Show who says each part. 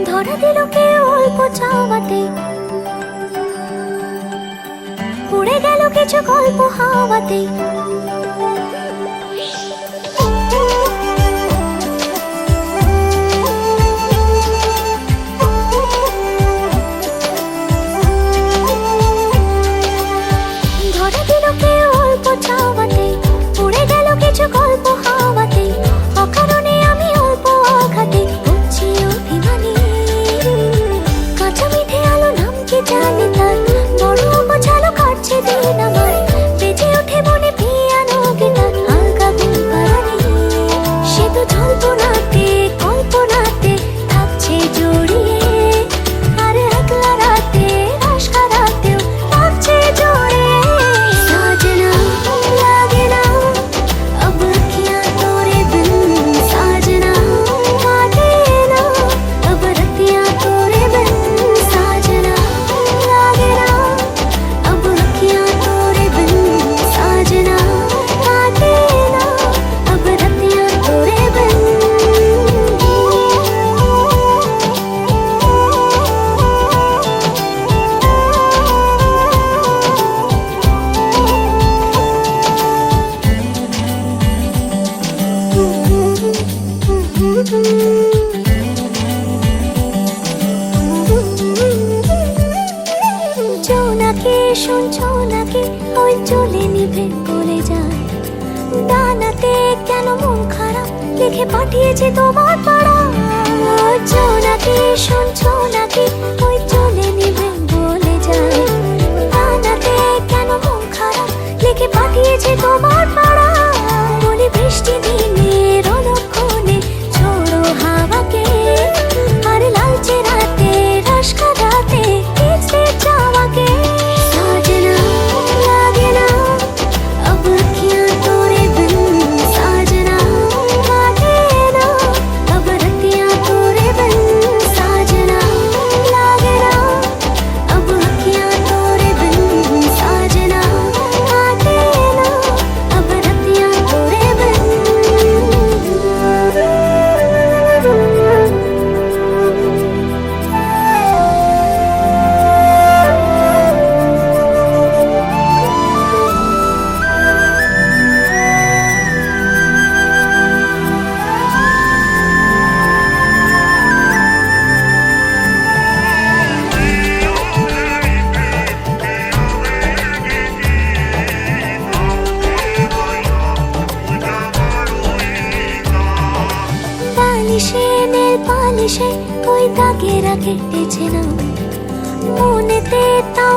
Speaker 1: ধরা দিল কে অল্প চাওয়াতে, উড়ে গেল কিছু গল্প হাওয়াতে। ধরা দিল কে অল্প চাওয়াতে, উড়ে গেল কিছু গল্প হাওয়াতে। অকারণে আমি অল্প আঘাতে বুঝছি অভিমানী। কাঁচা মিঠে আলো নাম কি জানি তার, বড় অগোছালো কাটছে দিন আমার। বেজে ওঠে মনে পিয়ানো গিটার, হালকা ঘুম পাড়ানি। সে তো জল্পনাতে কল্পনাতে থাকছে জড়িয়ে, আর একলা রাতে আশকা রাতেও থাকছে জড়িয়ে। সাজনা লাগে না अब अखियां तोरे बिन, साजना काटे ना अब रतियां तोरे बिन। साजना लागे ना अब अखियां तोरे बिन, साजना काटे ना अब रतियां तोरे बिन। জোনাকি শুনছো নাকি ওই চলে নিভে বলে যায়। ডানাতে কেন মন খারাপ লিখে পাঠিয়েছে তোমার পাড়া। জোনাকি শুনছো নাকি ওই চলে নিভে বলে যায়। ডানাতে কেন মন খারাপ লিখে পাঠিয়েছে তোমার পাড়া। বলি বৃষ্টি দিনের অলক্ষণে ছোড়ো হাওয়াকে, আর লালচে রাতে রাশকা রাতে কিসে চাওয়াকে। साजना लागे ना अब अखियां तोरे बिन, साजना काटे ना अब रतियां तोरे बिन। साजना लागे ना अब अखियां तोरे बिन, साजना काटे ना अब रतियां तोरे बिन। পালিশে নেল পালিশে ওই দাগেরা কেটেছে না, মনেতে তাও